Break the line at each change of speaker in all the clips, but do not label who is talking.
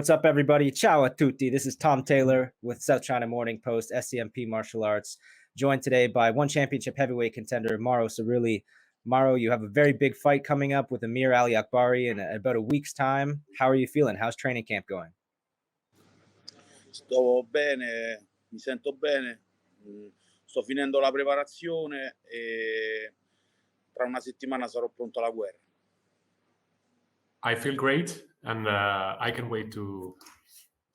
What's up, everybody? Ciao a tutti. This is Tom Taylor with South China Morning Post, SCMP Martial Arts, joined today by one championship heavyweight contender, Mauro Cerilli. Mauro, you have a very big fight coming up with Amir Aliakbari in about a week's time. How are you feeling? How's training camp going?
Sto bene, mi sento bene, sto finendo la preparazione e tra una settimana sarò pronto alla guerra.
I feel great, and I can wait to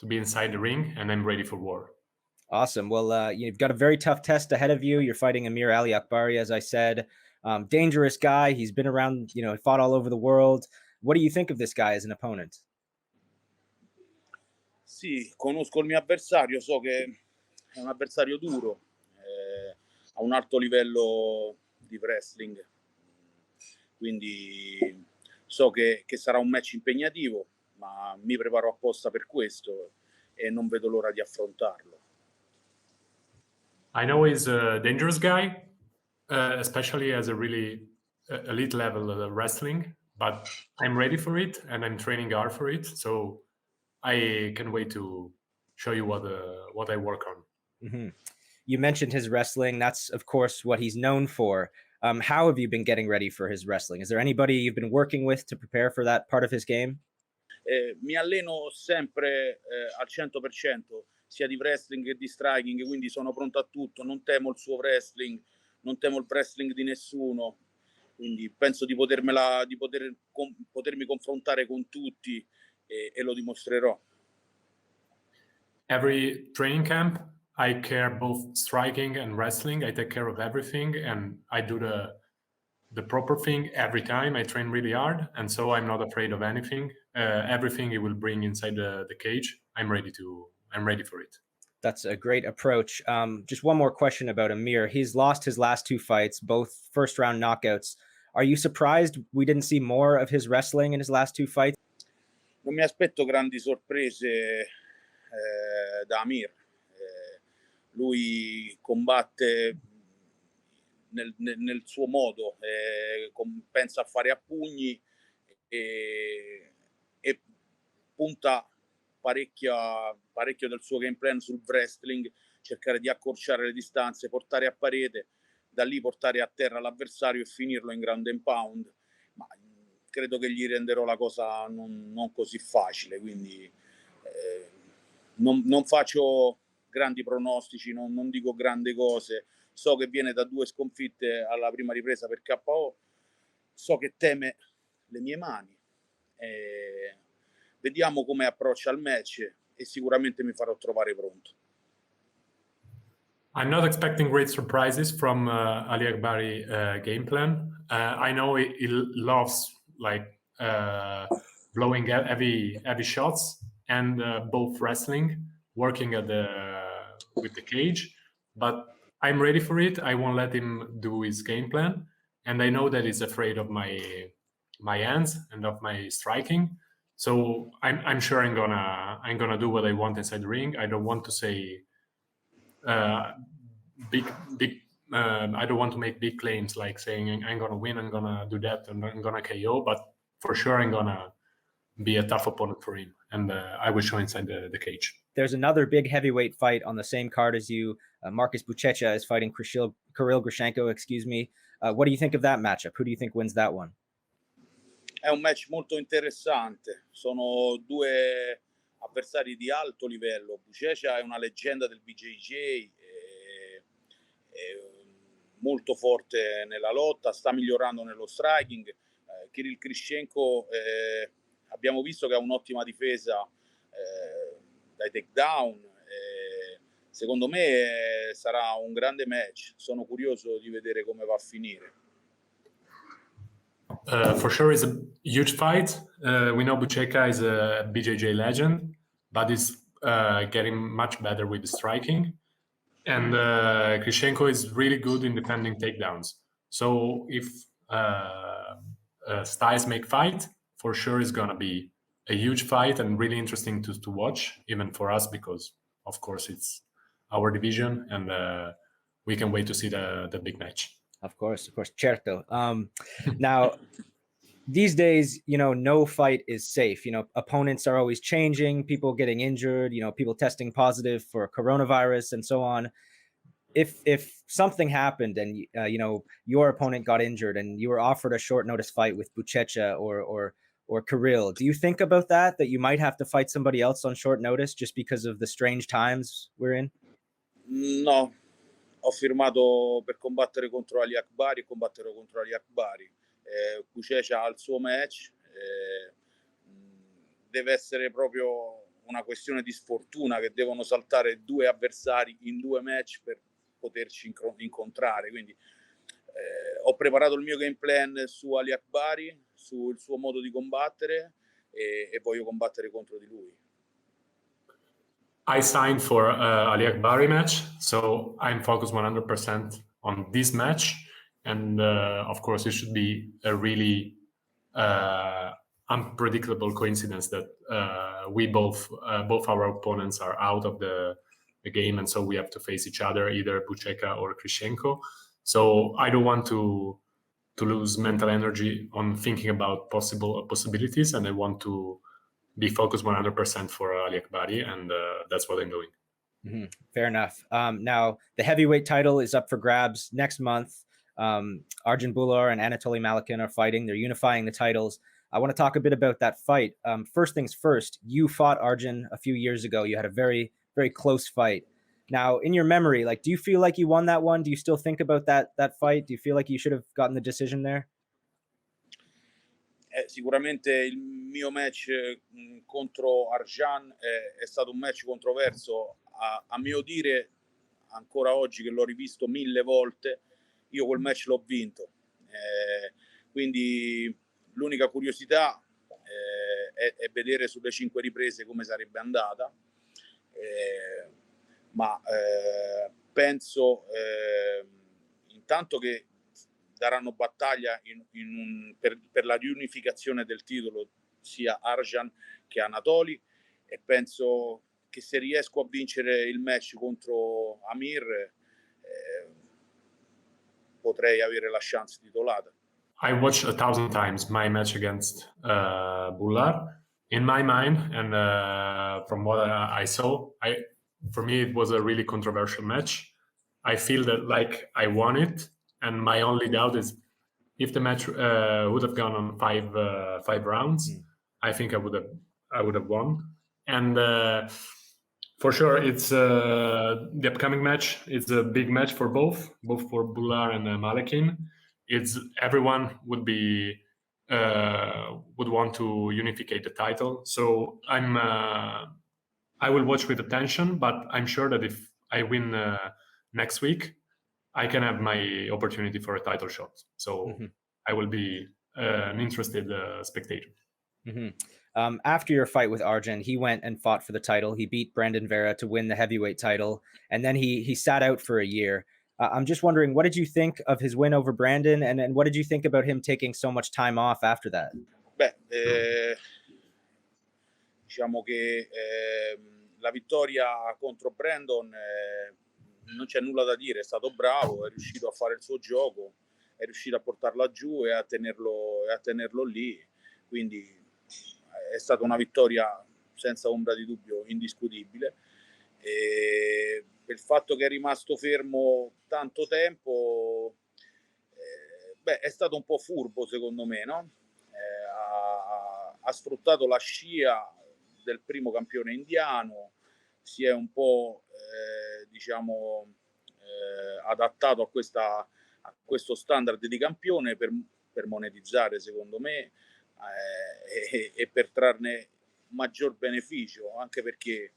be inside the ring, and I'm ready for war.
Awesome. Well, you've got a very tough test ahead of you. You're fighting Amir Aliakbari, as I said. Dangerous guy. He's been around, fought all over the world. What do you think of this guy as an opponent?
Sì, conosco il mio avversario, so che è un avversario duro, ha un alto livello di wrestling, quindi so che sarà un match impegnativo, ma mi preparo apposta per questo e non vedo l'ora di affrontarlo.
I know he's a dangerous guy, especially as a really elite level of wrestling, but I'm ready for it and I'm training hard for it. So I can wait to show you what I work on.
Mm-hmm. You mentioned his wrestling. That's, of course, what he's known for. How have you been getting ready for his wrestling? Is there anybody you've been working with to prepare for that part of his game?
Mi alleno sempre al 100%, sia di wrestling che di striking, quindi sono pronto a tutto, non temo il suo wrestling, non temo il wrestling di nessuno, quindi penso di potermi confrontare con tutti e lo dimostrerò.
Every training camp, I care both striking and wrestling. I take care of everything, and I do the proper thing every time. I train really hard, and so I'm not afraid of anything. Everything he will bring inside the cage, I'm ready for it.
That's a great approach. Just one more question about Amir. He's lost his last two fights, both first-round knockouts. Are you surprised we didn't see more of his wrestling in his last two fights?
Non mi aspetto grandi sorprese da Amir. Lui combatte nel suo modo, pensa a fare a pugni e punta parecchio del suo gameplan sul wrestling, cercare di accorciare le distanze, portare a parete, da lì portare a terra l'avversario e finirlo in ground and pound. Ma credo che gli renderò la cosa non così facile, quindi non faccio grandi pronostici, non dico grandi cose. So che viene da 2 sconfitte alla prima ripresa per KO, so che teme le mie mani. Vediamo come approccia il match e sicuramente mi farò trovare pronto.
I'm not expecting great surprises from Aliakbari game plan. I know he loves blowing heavy shots and both wrestling, working with the cage, but I'm ready for it. I won't let him do his game plan, and I know that he's afraid of my hands and of my striking. So I'm sure I'm gonna do what I want inside the ring. I don't want to say big. I don't want to make big claims like saying I'm gonna win, I'm gonna do that, and I'm gonna KO. But for sure, I'm gonna be a tough opponent for him, and I will show inside the cage.
There's another big heavyweight fight on the same card as you. Marcus Buchecha is fighting Kirill Grishenko. Excuse me. What do you think of that matchup? Who do you think wins that one?
È un match molto interessante. Sono 2 avversari di alto livello. Buchecha è una leggenda del BJJ, è molto forte nella lotta, sta migliorando nello striking. Kirill Grishenko abbiamo visto che ha un'ottima difesa dai takedown. Secondo me sarà un grande match. Sono curioso di vedere come va a finire.
For sure, it's a huge fight. We know Buchecha is a BJJ legend, but he's getting much better with the striking. And Grishenko is really good in defending takedowns. So if styles make fight, for sure it's going to be a huge fight and really interesting to watch, even for us, because, of course, it's our division, and we can wait to see the big match.
Of course, certo. Now, these days, no fight is safe. Opponents are always changing, people getting injured, people testing positive for coronavirus and so on. If something happened and your opponent got injured and you were offered a short notice fight with Buchecha or Kirill, do you think about that you might have to fight somebody else on short notice just because of the strange times we're in?
No, ho firmato per combattere contro Aliakbari e combatterò contro Aliakbari. Buchecha ha il suo match, deve essere proprio una questione di sfortuna che devono saltare 2 avversari in 2 match per poterci incontrare. Quindi ho preparato il mio game plan su Aliakbari, sul suo modo di combattere e voglio combattere contro di lui.
I signed for Aliakbari match, so I'm focused 100% on this match, and of course it should be a really unpredictable coincidence that we both our opponents are out of the game, and so we have to face each other, either Buchecha or Krishenko. So I don't want to lose mental energy on thinking about possibilities, and I want to be focused 100% for Aliakbari, and that's what I'm doing.
Mm-hmm. Fair enough. Now, the heavyweight title is up for grabs next month. Arjan Bhullar and Anatoly Malekin are fighting. They're unifying the titles. I want to talk a bit about that fight. First things first, you fought Arjan a few years ago. You had a very, very close fight. Now, in your memory, do you feel like you won that one? Do you still think about that fight? Do you feel like you should have gotten the decision there?
Sicuramente il mio match contro Arjan è stato un match controverso. A mio dire, ancora oggi che l'ho rivisto 1000 volte, io quel match l'ho vinto. Quindi l'unica curiosità è vedere sulle 5 riprese come sarebbe andata. Ma penso intanto che daranno battaglia per la riunificazione del titolo sia Arjan che Anatoly, e penso che se riesco a vincere il match contro Amir potrei avere la chance titolata.
I watched 1,000 times my match against Bhullar. In my mind, and from what I saw, for me it was a really controversial match. I feel that I won it, and my only doubt is if the match would have gone on five rounds, I think I would have won. And for sure, it's the upcoming match. It's a big match for both for Bhullar and Malekin. It's everyone would want to unify the title. So I will watch with attention, but I'm sure that if I win next week, I can have my opportunity for a title shot. So I will be an interested spectator.
After your fight with Arjan, he went and fought for the title. He beat Brandon Vera to win the heavyweight title, and then he sat out for a year. I'm just wondering, what did you think of his win over Brandon, and what did you think about him taking so much time off after that?
Diciamo che la vittoria contro Brandon non c'è nulla da dire, è stato bravo, è riuscito a fare il suo gioco, è riuscito a portarla giù e a tenerlo lì, quindi è stata una vittoria senza ombra di dubbio indiscutibile. E per il fatto che è rimasto fermo tanto tempo, è stato un po' furbo secondo me, no? Ha sfruttato la scia del primo campione indiano, si è un po' adattato a questo standard di campione per monetizzare secondo me e per trarne maggior beneficio, anche perché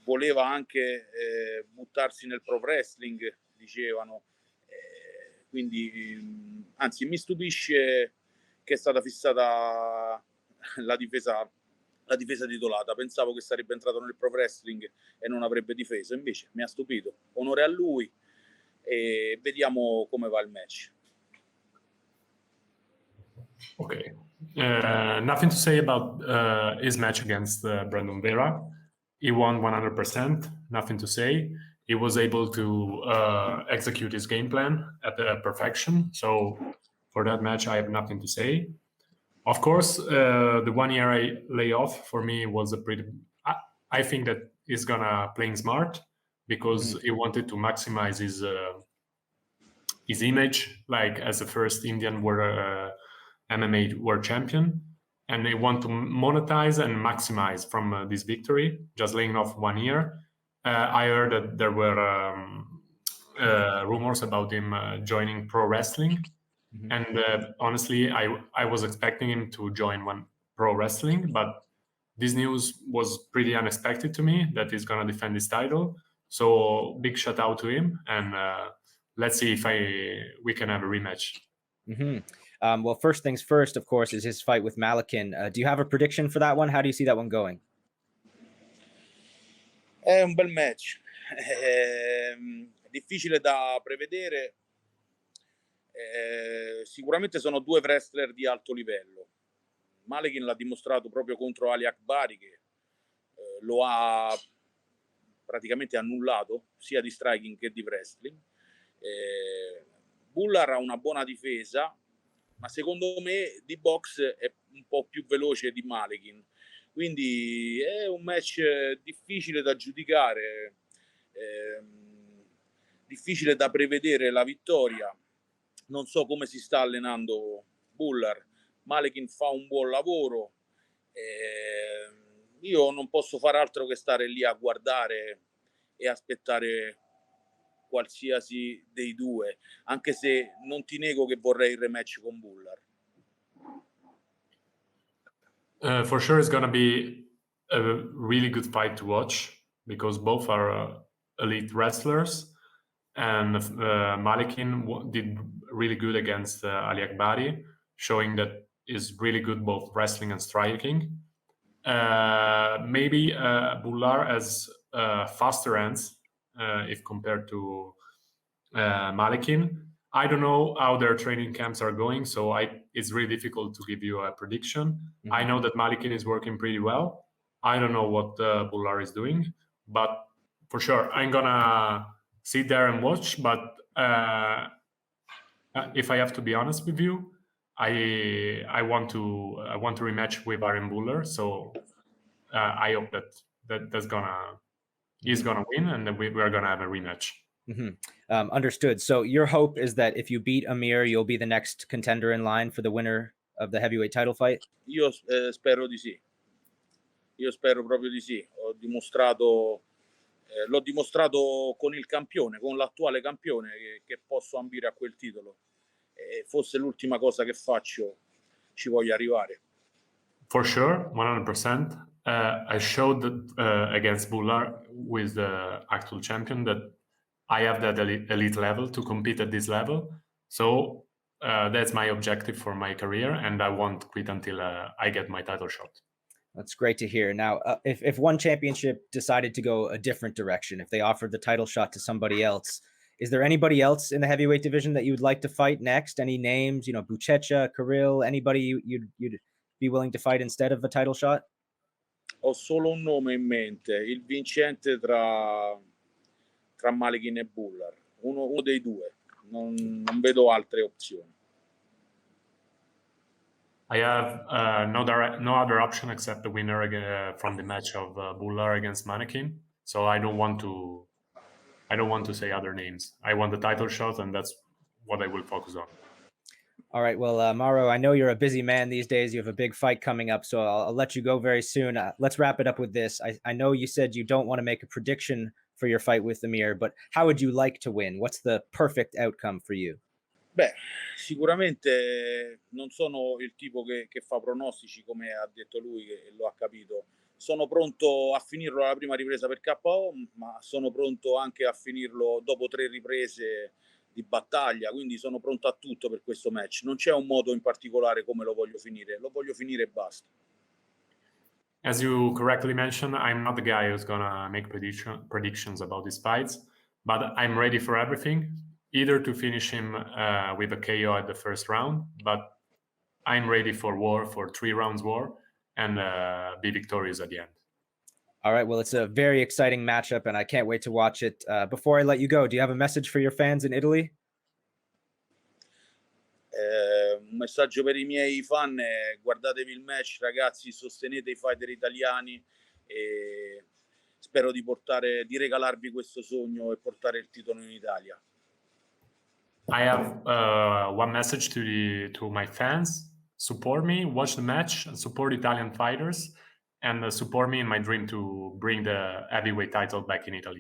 voleva anche buttarsi nel pro wrestling, dicevano, quindi anzi mi stupisce che è stata fissata la difesa titolata. Pensavo che sarebbe entrato nel pro wrestling e non avrebbe difeso, invece mi ha stupito. Onore a lui e vediamo come va il match.
Okay. Nothing to say about his match against Brandon Vera. He won 100%. Nothing to say. he was able to execute his game plan at perfection. So for that match, I have nothing to say. Of course, the 1 year I lay off for me was a pretty. I think that he's gonna playing smart because he wanted to maximize his image, like as the first Indian MMA world champion, and they want to monetize and maximize from this victory. Just laying off 1 year. I heard that there were rumors about him joining pro wrestling. And honestly, I was expecting him to join one pro wrestling, but this news was pretty unexpected to me that he's going to defend his title. So big shout out to him, and let's see if we can have a rematch.
Well, first things first, of course, is his fight with Malekin. Do you have a prediction for that one? How do you see that one going?
È un bel match, difficile da prevedere. Sicuramente sono due wrestler di alto livello. Malekin l'ha dimostrato proprio contro Aliakbari, che lo ha praticamente annullato sia di striking che di wrestling. Bhullar ha una buona difesa, ma secondo me di box è un po' più veloce di Malekin, quindi è un match difficile da giudicare, difficile da prevedere la vittoria. Non so come si sta allenando Bhullar. Malekin fa un buon lavoro. Io non posso fare altro che stare lì a guardare e aspettare qualsiasi dei due, anche se non ti nego che vorrei il rematch con Bhullar.
For sure, it's gonna be a really good fight to watch because both are elite wrestlers, and Malekin did really good against Aliakbari, showing that is really good both wrestling and striking. Maybe Bhullar has faster hands if compared to Malekin. I don't know how their training camps are going, so it's really difficult to give you a prediction. I know that Malekin is working pretty well. I don't know what Bhullar is doing, but for sure, I'm gonna sit there and watch. But if I have to be honest with you, I want to rematch with Arjan Bhullar. So I hope that he's gonna win, and then we're gonna have a rematch.
Understood. So your hope is that if you beat Amir, you'll be the next contender in line for the winner of the heavyweight title fight?
Io spero di sì. Io spero proprio di sì. L'ho dimostrato con il campione, con l'attuale campione, che posso ambire a quel titolo. E fosse l'ultima cosa che faccio, ci voglio arrivare.
For sure, 100%. I showed that against Bhullar, with the actual champion, that I have that elite level to compete at this level. So that's my objective for my career, and I won't quit until I get my title shot.
That's great to hear. Now, if one championship decided to go a different direction, if they offered the title shot to somebody else, is there anybody else in the heavyweight division that you would like to fight next? Any names, Buchecha, Kirill, anybody you'd be willing to fight instead of a title shot?
Ho solo un nome in mente, il vincente tra Malekin e Bhullar, uno dei due, non vedo altre opzioni.
I have no other option except the winner from the match of Bhullar against Malekin. So I don't want to say other names. I want the title shot, and that's what I will focus on.
All right. Well, Mauro, I know you're a busy man these days. You have a big fight coming up, so I'll let you go very soon. Let's wrap it up with this. I know you said you don't want to make a prediction for your fight with Amir, but how would you like to win? What's the perfect outcome for you?
Beh, sicuramente non sono il tipo che fa pronostici, come ha detto lui, e lo ha capito. Sono pronto a finirlo alla prima ripresa per KO, ma sono pronto anche a finirlo dopo 3 riprese di battaglia, quindi sono pronto a tutto per questo match. Non c'è un modo in particolare come lo voglio finire e basta.
As you correctly mentioned, I'm not the guy who's gonna make predictions about these fights, but I'm ready for everything, either to finish him with a KO at the first round, but I'm ready for 3 rounds war, and be victorious at the end.
All right, well, it's a very exciting matchup, and I can't wait to watch it. Before I let you go, do you have a message for your fans in Italy?
Un messaggio per i miei fan è: guardatevi il match, ragazzi, sostenete i fighter italiani e spero di regalarvi questo sogno e portare il titolo in Italia.
I have one message to my fans: support me, watch the match, support Italian fighters, and support me in my dream to bring the heavyweight title back in Italy.